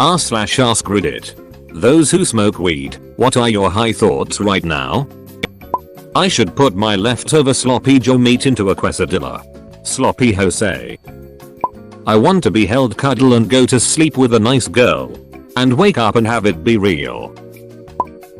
r/AskReddit. Those who smoke weed, what are your high thoughts right now? I should put my leftover sloppy joe meat into a quesadilla. Sloppy Jose. I want to be held, cuddle and go to sleep with a nice girl. And wake up and have it be real.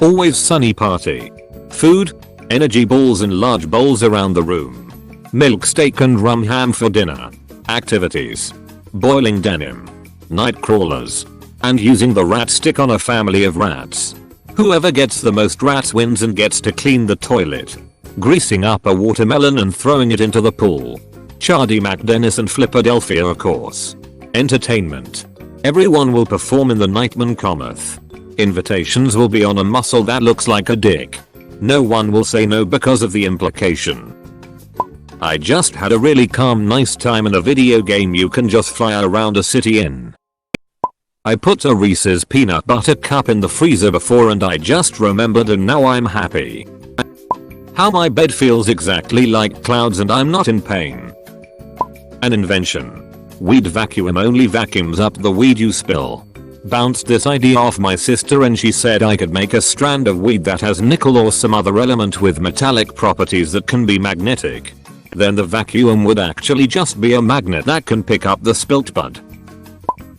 Always sunny party. Food, energy balls in large bowls around the room. Milk, steak and rum ham for dinner. Activities. Boiling denim. Night crawlers. And using the rat stick on a family of rats. Whoever gets the most rats wins and gets to clean the toilet. Greasing up a watermelon and throwing it into the pool. Chardy McDennis and Flipperdelphia, of course. Entertainment. Everyone will perform in the Nightman Cometh. Invitations will be on a muscle that looks like a dick. No one will say no because of the implication. I just had a really calm nice time in a video game you can just fly around a city in. I put a Reese's peanut butter cup in the freezer before and I just remembered and now I'm happy. How my bed feels exactly like clouds and I'm not in pain. An invention. Weed vacuum only vacuums up the weed you spill. Bounced this idea off my sister and she said I could make a strand of weed that has nickel or some other element with metallic properties that can be magnetic. Then the vacuum would actually just be a magnet that can pick up the spilt bud.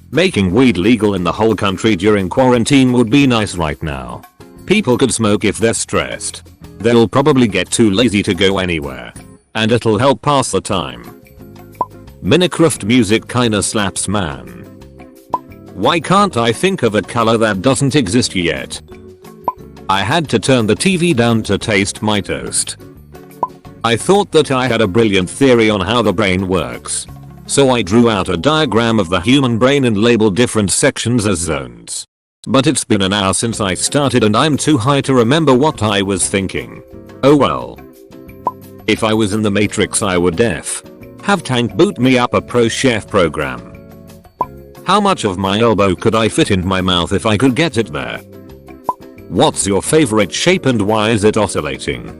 Making weed legal in the whole country during quarantine would be nice right now. People could smoke if they're stressed. They'll probably get too lazy to go anywhere. And it'll help pass the time. Minecraft music kinda slaps, man. Why can't I think of a color that doesn't exist yet? I had to turn the TV down to taste my toast. I thought that I had a brilliant theory on how the brain works. So I drew out a diagram of the human brain and labeled different sections as zones. But it's been an hour since I started and I'm too high to remember what I was thinking. Oh well. If I was in the Matrix I would have Tank boot me up a pro chef program. How much of my elbow could I fit in my mouth if I could get it there? What's your favorite shape and why is it oscillating?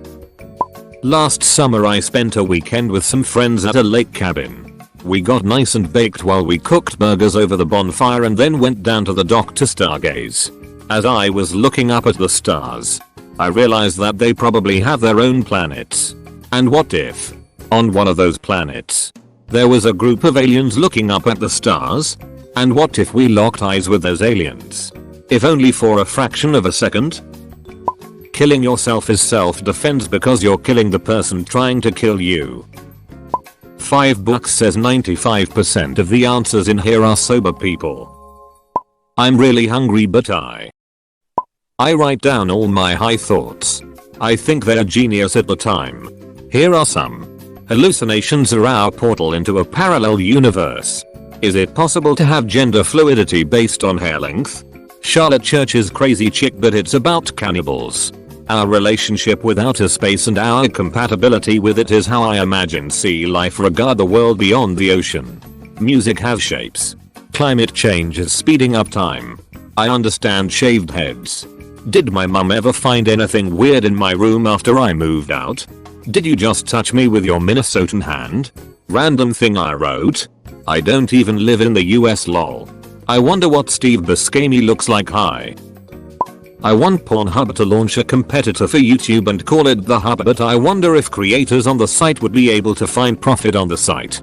Last summer I spent a weekend with some friends at a lake cabin. We got nice and baked while we cooked burgers over the bonfire and then went down to the dock to stargaze. As I was looking up at the stars, I realized that they probably have their own planets. And what if, on one of those planets, there was a group of aliens looking up at the stars? And what if we locked eyes with those aliens? If only for a fraction of a second? Killing yourself is self-defense because you're killing the person trying to kill you. 5 Books says 95% of the answers in here are sober people. I'm really hungry but I write down all my high thoughts. I think they're genius at the time. Here are some. Hallucinations are our portal into a parallel universe. Is it possible to have gender fluidity based on hair length? Charlotte Church's crazy chick but it's about cannibals. Our relationship with outer space and our compatibility with it is how I imagine sea life regard the world beyond the ocean. Music has shapes. Climate change is speeding up time. I understand shaved heads. Did my mum ever find anything weird in my room after I moved out? Did you just touch me with your Minnesotan hand? Random thing I wrote. I don't even live in the US lol. I wonder what Steve Buscemi looks like. Hi. I want Pornhub to launch a competitor for YouTube and call it The Hub, but I wonder if creators on the site would be able to find profit on the site.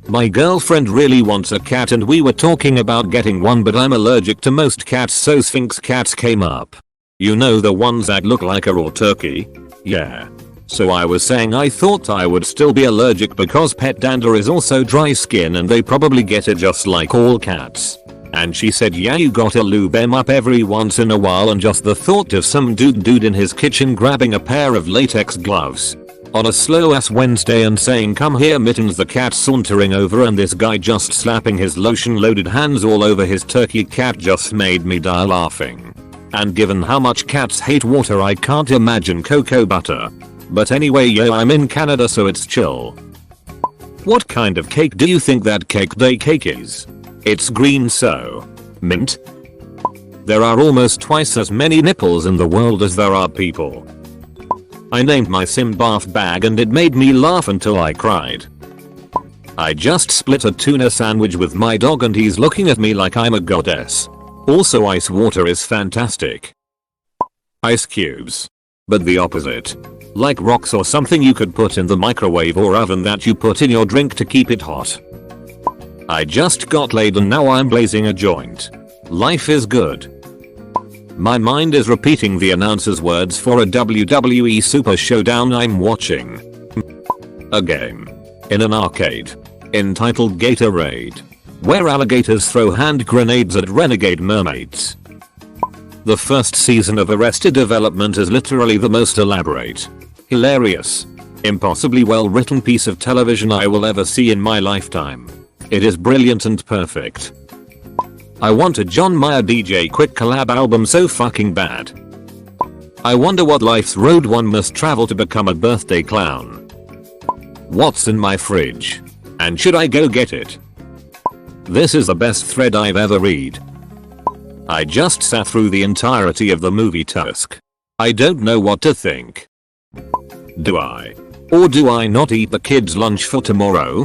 My girlfriend really wants a cat and we were talking about getting one but I'm allergic to most cats so Sphinx cats came up. You know the ones that look like a raw turkey? Yeah. So I was saying I thought I would still be allergic because pet dander is also dry skin and they probably get it just like all cats. And she said yeah you gotta lube them up every once in a while and just the thought of some dude in his kitchen grabbing a pair of latex gloves on a slow ass Wednesday and saying come here mittens, the cat sauntering over and this guy just slapping his lotion loaded hands all over his turkey cat just made me die laughing. And given how much cats hate water I can't imagine cocoa butter. But anyway yo I'm in Canada so it's chill. What kind of cake do you think that cake day cake is? It's green so. Mint? There are almost twice as many nipples in the world as there are people. I named my sim bath bag and it made me laugh until I cried. I just split a tuna sandwich with my dog and he's looking at me like I'm a goddess. Also, ice water is fantastic. Ice cubes. But the opposite. Like rocks or something you could put in the microwave or oven that you put in your drink to keep it hot. I just got laid and now I'm blazing a joint. Life is good. My mind is repeating the announcer's words for a WWE Super Showdown I'm watching. A game. In an arcade. Entitled Gatorade. Where alligators throw hand grenades at renegade mermaids. The first season of Arrested Development is literally the most elaborate, hilarious, impossibly well written piece of television I will ever see in my lifetime. It is brilliant and perfect. I want a John Mayer DJ Quick collab album so fucking bad. I wonder what life's road one must travel to become a birthday clown. What's in my fridge? And should I go get it? This is the best thread I've ever read. I just sat through the entirety of the movie Tusk. I don't know what to think. Do I? Or do I not eat the kids' lunch for tomorrow?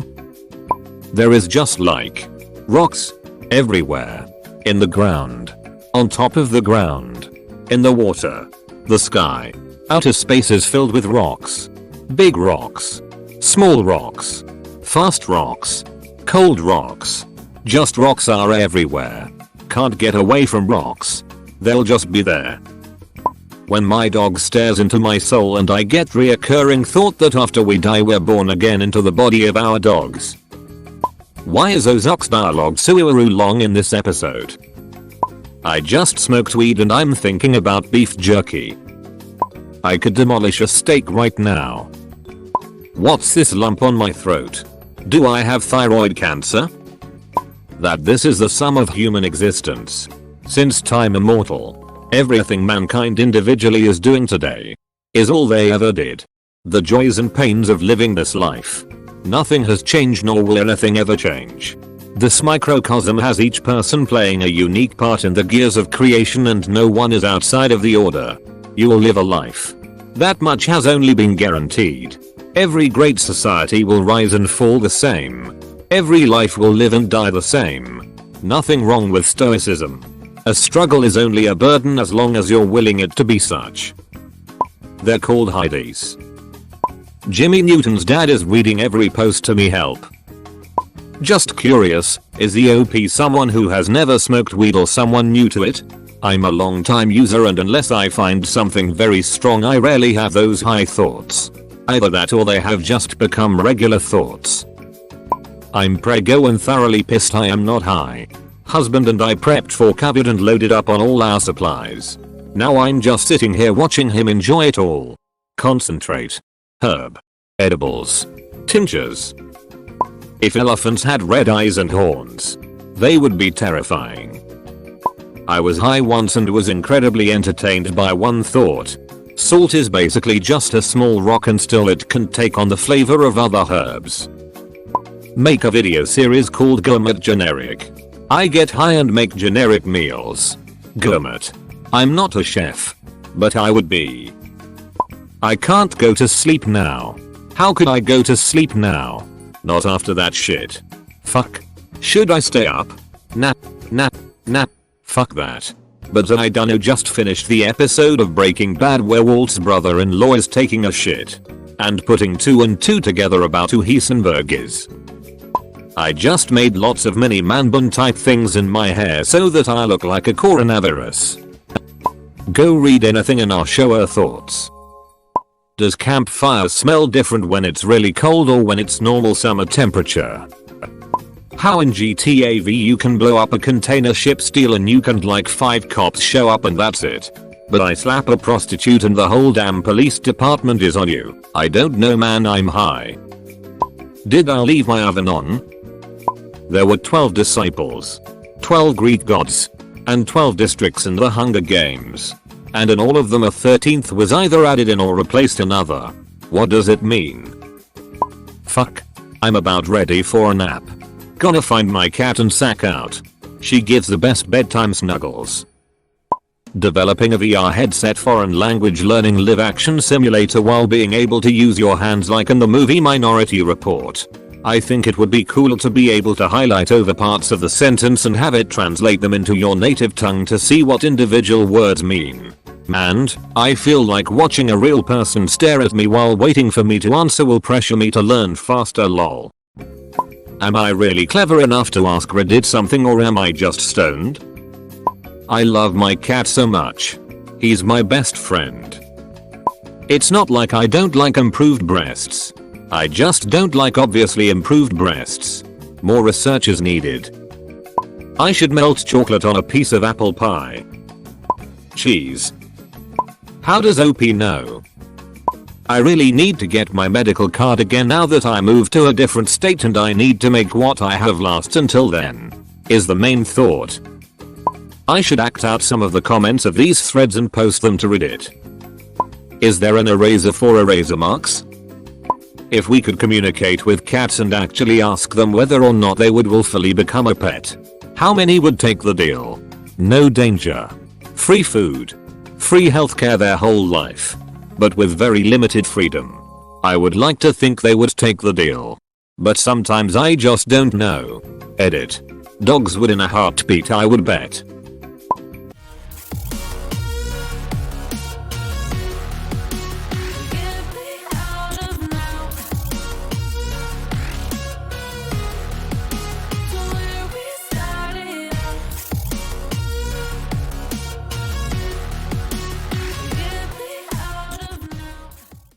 There is just like rocks everywhere. In the ground. On top of the ground. In the water. The sky. Outer space is filled with rocks. Big rocks. Small rocks. Fast rocks. Cold rocks. Just rocks are everywhere. Can't get away from rocks. They'll just be there. When my dog stares into my soul and I get reoccurring thought that after we die we're born again into the body of our dogs. Why is Ozok's dialogue so long in this episode? I just smoked weed and I'm thinking about beef jerky. I could demolish a steak right now. What's this lump on my throat? Do I have thyroid cancer? That this is the sum of human existence. Since time immortal, everything mankind individually is doing today is all they ever did. The joys and pains of living this life. Nothing has changed nor will anything ever change. This microcosm has each person playing a unique part in the gears of creation and no one is outside of the order. You will live a life. That much has only been guaranteed. Every great society will rise and fall the same. Every life will live and die the same. Nothing wrong with stoicism. A struggle is only a burden as long as you're willing it to be such. They're called Heidi's. Jimmy Newton's dad is reading every post to me help. Just curious, is the OP someone who has never smoked weed or someone new to it? I'm a long time user and unless I find something very strong I rarely have those high thoughts. Either that or they have just become regular thoughts. I'm preggo and thoroughly pissed I am not high. Husband and I prepped for COVID and loaded up on all our supplies. Now I'm just sitting here watching him enjoy it all. Concentrate. Herb. Edibles. Tinctures. If elephants had red eyes and horns, they would be terrifying. I was high once and was incredibly entertained by one thought. Salt is basically just a small rock and still it can take on the flavor of other herbs. Make a video series called Gourmet Generic. I get high and make generic meals. Gourmet. I'm not a chef. But I would be. I can't go to sleep now. How could I go to sleep now? Not after that shit. Fuck. Should I stay up? Nap. Fuck that. But I dunno just finished the episode of Breaking Bad where Walt's brother-in-law is taking a shit. And putting 2 and 2 together about who Heisenberg is. I just made lots of mini man bun type things in my hair so that I look like a coronavirus. Go read anything and I'll show her thoughts. Does campfire smell different when it's really cold or when it's normal summer temperature? How in GTA V you can blow up a container ship, steal a nuke and like 5 cops show up and that's it. But I slap a prostitute and the whole damn police department is on you. I don't know man, I'm high. Did I leave my oven on? There were 12 disciples, 12 Greek gods, and 12 districts in the Hunger Games. And in all of them a 13th was either added in or replaced another. What does it mean? Fuck. I'm about ready for a nap. Gonna find my cat and sack out. She gives the best bedtime snuggles. Developing a VR headset foreign language learning live action simulator while being able to use your hands like in the movie Minority Report. I think it would be cool to be able to highlight over parts of the sentence and have it translate them into your native tongue to see what individual words mean. And I feel like watching a real person stare at me while waiting for me to answer will pressure me to learn faster lol. Am I really clever enough to ask Reddit something, or am I just stoned? I love my cat so much. He's my best friend. It's not like I don't like improved breasts. I just don't like obviously improved breasts. More research is needed. I should melt chocolate on a piece of apple pie. Cheese. How does OP know? I really need to get my medical card again now that I moved to a different state, and I need to make what I have last until then, is the main thought. I should act out some of the comments of these threads and post them to Reddit. Is there an eraser for eraser marks? If we could communicate with cats and actually ask them whether or not they would willfully become a pet, how many would take the deal? No danger. Free food. Free healthcare their whole life. But with very limited freedom. I would like to think they would take the deal. But sometimes I just don't know. Edit. Dogs would in a heartbeat, I would bet.